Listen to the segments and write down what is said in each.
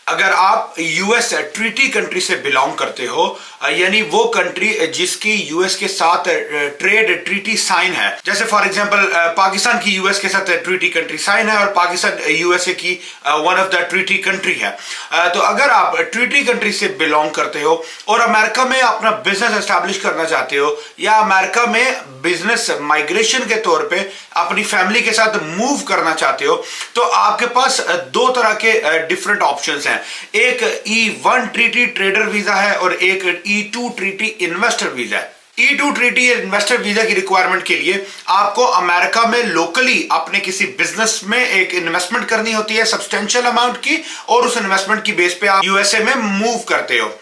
अगर आप US treaty country से बिलोंग करते हो, यानी वो कंट्री जिसकी यूएस के साथ ट्रेड ट्रीटी साइन है, जैसे फॉर एग्जांपल पाकिस्तान की यूएस के साथ ट्रीटी कंट्री साइन है और पाकिस्तान यूएसए की one of the treaty country है, तो अगर आप ट्रीटी कंट्री से बिलोंग करते हो और अमेरिका में अपना बिजनेस एस्टैब्लिश करना चाहते हो या अमेरिका में बिजनेस माइग्रेशन के तौर पे अपनी फैमिली के साथ मूव करना चाहते हो, तो आपके पास दो तरह के डिफरेंट ऑप्शंस हैं। एक E1 ट्रीटी ट्रेडर वीजा है और एक E2 ट्रीटी इन्वेस्टर वीजा है। E2 ट्रीटी इन्वेस्टर वीजा की रिक्वायरमेंट के लिए आपको अमेरिका में लोकली अपने किसी बिजनेस में एक इन्वेस्टमेंट करनी होती है सब्सटेंशियल अमाउंट की, और उस इन्वेस्टमेंट की बेस पे आप यूएसए में मूव करते हो।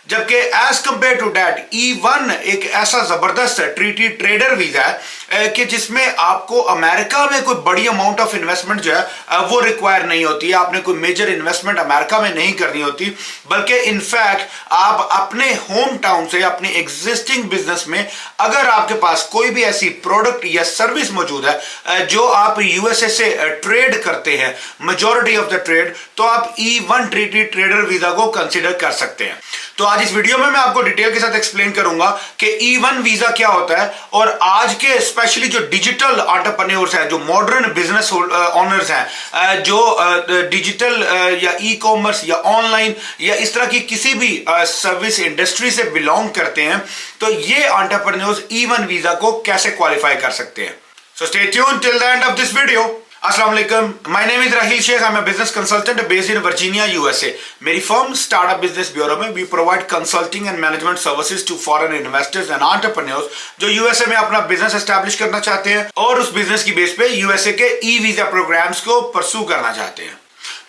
जबकि as compare to that E1 एक ऐसा जबरदस्त ट्रीटी ट्रेडर वीजा है कि जिसमें आपको अमेरिका में कोई बड़ी अमाउंट ऑफ इन्वेस्टमेंट जो है वो रिक्वायर नहीं होती है। आपने कोई मेजर इन्वेस्टमेंट अमेरिका में नहीं करनी होती, बल्कि इनफैक्ट आप अपने होम टाउन से अपने एग्जिस्टिंग बिजनेस में अगर आपके पास कोई भी ऐसी प्रोडक्ट या सर्विस मौजूद है जो आप यूएसए से ट्रेड करते हैं, मेजॉरिटी ऑफ द ट्रेड, तो आप E1 ट्रीटी ट्रेडर वीजा को कंसिडर कर सकते हैं। तो आज इस वीडियो में मैं आपको डिटेल के साथ एक्सप्लेन करूंगा कि E1 वीजा क्या होता है और आज के स्पेशली जो डिजिटल एंटरप्रेन्योर्स हैं, जो मॉडर्न बिजनेस ओनर्स हैं, जो डिजिटल या ई कॉमर्स या ऑनलाइन या इस तरह की किसी भी सर्विस इंडस्ट्री से बिलोंग करते हैं, तो ये एंटरप्रेन्योर्स E1 वीजा को कैसे क्वालिफाई कर सकते हैं। So stay tuned till the end of this video. अस्सलाम वालेकुम, my name is Rahil Shaikh, I am a business consultant based in Virginia USA. मेरी फर्म स्टार्टअप बिजनेस ब्यूरो में we provide consulting and management services to foreign investors and entrepreneurs जो USA में अपना business establish करना चाहते हैं और उस बिजनेस की बेस पे यूएसए के ई वीजा प्रोग्राम्स को परस्यू करना चाहते हैं।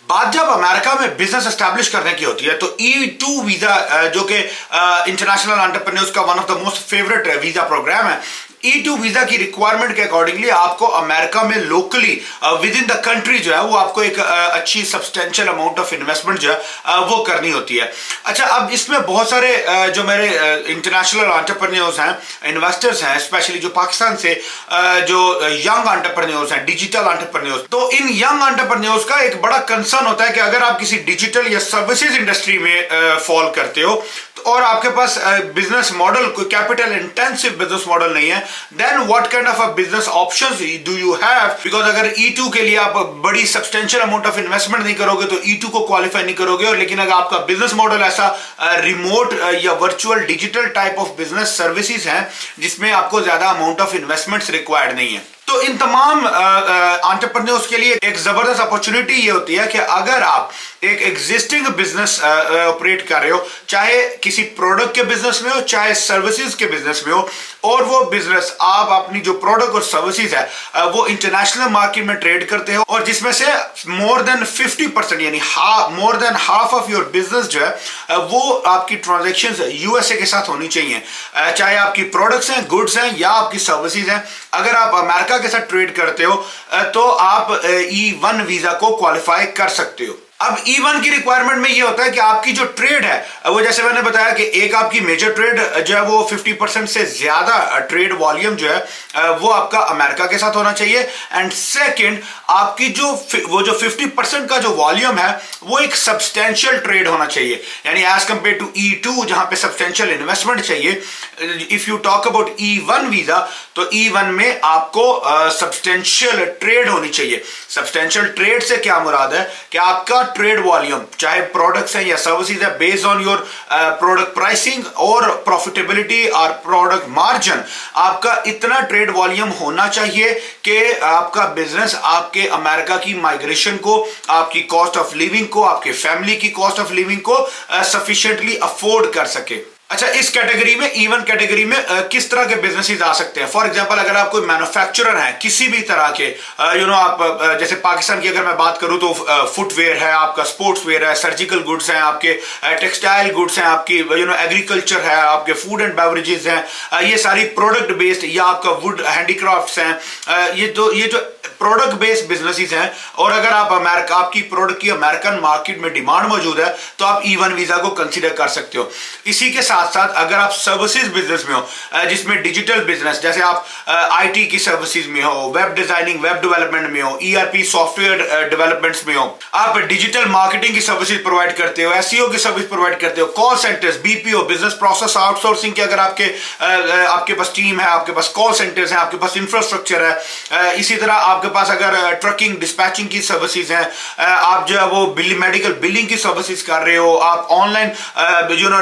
बात जब अमेरिका में बिजनेस एस्टैब्लिश करने की होती है तो E2 वीजा जो कि इंटरनेशनल एंटरप्रेन्योर्स का one of the most favourite visa program है, E2 वीजा की रिक्वायरमेंट के अकॉर्डिंगली आपको अमेरिका में locally with in the country जो है वो आपको एक अच्छी सब्सटेंशियल अमाउंट ऑफ इन्वेस्टमेंट जो है वो करनी होती है। अच्छा, अब इसमें बहुत सारे जो मेरे इंटरनेशनल एंटरप्रेन्योर्स हैं, इन्वेस्टर्स हैं, स्पेशली जो पाकिस्तान से जो यंग एंटरप्रेन्योर्स हैं, डिजिटल एंटरप्रेन्योर्स, तो इन यंग एंटरप्रेन्योर्स का एक बड़ा कंसर्न होता है कि अगर आप किसी डिजिटल या सर्विसेज इंडस्ट्री में फॉल करते हो और आपके पास बिजनेस मॉडल कोई कैपिटल इंटेंसिव बिजनेस मॉडल नहीं है, then what kind of a business options do you have. Because अगर E2 के लिए आप बड़ी सब्सटेंशियल अमाउंट ऑफ इन्वेस्टमेंट नहीं करोगे तो E2 को क्वालिफाई नहीं करोगे, और लेकिन अगर आपका बिजनेस मॉडल ऐसा रिमोट या virtual digital type of business services है जिसमें आपको ज्यादा अमाउंट ऑफ इन्वेस्टमेंट्स रिक्वायर्ड नहीं है, तो इन तमाम एंटरप्रेन्योर्स के लिए एक जबरदस्त अपॉर्चुनिटी ये होती है कि अगर आप एक एग्जिस्टिंग बिजनेस ऑपरेट कर रहे हो, चाहे किसी प्रोडक्ट के बिजनेस में हो चाहे सर्विसेज के बिजनेस में हो, और वो बिजनेस आप अपनी जो प्रोडक्ट और सर्विसेज है वो इंटरनेशनल मार्केट में ट्रेड करते हो और जिसमें से मोर देन 50% यानी more than half of your business जो है वो आपकी ट्रांजैक्शंस यूएसए के साथ होनी चाहिए, चाहे आपकी प्रोडक्ट्स हैं, गुड्स हैं या आपकी सर्विसेज हैं। अगर आप अमेरिका के साथ ट्रेड करते हो तो आप E1 वीजा को क्वालिफाई कर सकते हो। अब E1 की रिक्वायरमेंट में ये होता है कि आपकी जो ट्रेड है वो, जैसे मैंने बताया कि एक आपकी मेजर ट्रेड जो है वो 50% से ज्यादा ट्रेड वॉल्यूम जो है वो आपका अमेरिका के साथ होना चाहिए, एंड सेकंड आपकी जो 50% का जो वॉल्यूम है वो एक सब्सटेंशियल ट्रेड होना चाहिए, यानी एज कंपेयर टू E2 जहां पे सब्सटेंशियल इन्वेस्टमेंट चाहिए। If you talk about E1 visa तो E1 में आपको सब्सटेंशियल ट्रेड होनी चाहिए। सब्सटेंशियल ट्रेड से क्या मुराद है कि आपका ट्रेड वॉल्यूम, चाहे प्रोडक्ट्स हैं या सर्विसेज है, based on your product pricing और प्रॉफिटेबिलिटी और प्रोडक्ट मार्जिन, आपका इतना ट्रेड वॉल्यूम होना चाहिए कि आपका बिजनेस आपके अमेरिका की माइग्रेशन को, आपकी कॉस्ट ऑफ लिविंग को, आपके फैमिली की कॉस्ट ऑफ लिविंग को सफिशिएंटली अफोर्ड कर सके। अच्छा, इस कैटेगरी में E1 कैटेगरी में किस तरह के बिजनेसेस आ सकते हैं? फॉर एग्जांपल अगर आप कोई मैन्युफैक्चरर हैं किसी भी तरह के, आप जैसे पाकिस्तान की अगर मैं बात करूं तो फुटवेयर है, आपका स्पोर्ट्स वेयर है, सर्जिकल गुड्स हैं, आपके टेक्सटाइल गुड्स हैं, आपकी एग्रीकल्चर है, आपके फूड एंड बेवरेजेस हैं, ये सारी प्रोडक्ट बेस्ड, या आपका वुड हैंडीक्राफ्ट्स हैं, ये जो प्रोडक्ट बेस्ड बिजनेसेस हैं और अगर आप अमेरिका आपकी प्रोडक्ट की अमेरिकन मार्केट में डिमांड मौजूद है तो आप E1 वीजा को कंसीडर कर सकते हो। इसी के साथ साथ अगर आप सर्विसेज बिजनेस में हो जिसमें डिजिटल बिजनेस जैसे आप IT की सर्विसेज में हो, वेब डिजाइनिंग वेब डेवलपमेंट में हो, ERP सॉफ्टवेयर डेवलपमेंट्स में हो, आप डिजिटल मार्केटिंग की सर्विसेज प्रोवाइड करते हो, SEO की सर्विस प्रोवाइड करते हो, call centres BPO business process outsourcing की अगर आपके पास टीम है, आपके पास कॉल सेंटर्स हैं, आपके पास इंफ्रास्ट्रक्चर है, इसी तरह आपके पास अगर ट्रकिंग डिस्पैचिंग की सर्विसेज हैं, आप जो है वो मेडिकल बिलिंग की सर्विसेज कर रहे हो, आप online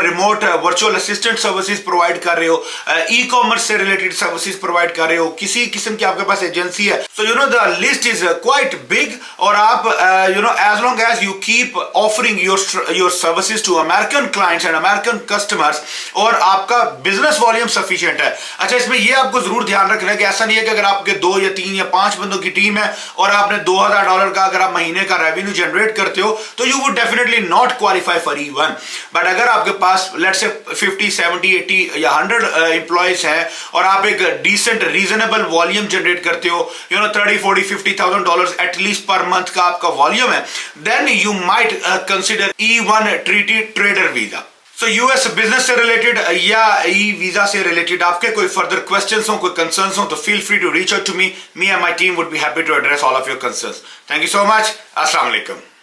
remote virtual assistant services provide कर रहे हो, ई-कॉमर्स से रिलेटेड सर्विसेज प्रोवाइड कर रहे हो, किसी किस्म की आपके पास एजेंसी है, so the list is quite big. और आप as long as you keep offering your services to American clients and American customers और आपका बिजनेस वॉल्यूम सफिशिएंट है। अच्छा, इसमें यह आपको जरूर ध्यान रखना है कि ऐसा नहीं है कि अगर आपके 2 या 3 या 5 बंदों की टीम है और आपने $2000 का अगर आप महीने का रेवेन्यू जनरेट करते हो तो you would definitely not qualify for E1। But अगर आपके पास लेट्स से 50 70 80 या 100 एम्प्लॉयज हैं और आप एक डिसेंट रीजनेबल वॉल्यूम जनरेट करते हो, 30 40 $50,000 एटलीस्ट पर मंथ का आपका वॉल्यूम है, then you might consider E1 treaty trader visa. So US business से रिलेटेड या ई वीजा से रिलेटेड आपके कोई फर्दर क्वेश्चंस हो, कोई कंसर्न्स हो तो feel free to reach out to me and my team would be happy to address all of your concerns. Thank you so much. अस्सलाम वालेकुम।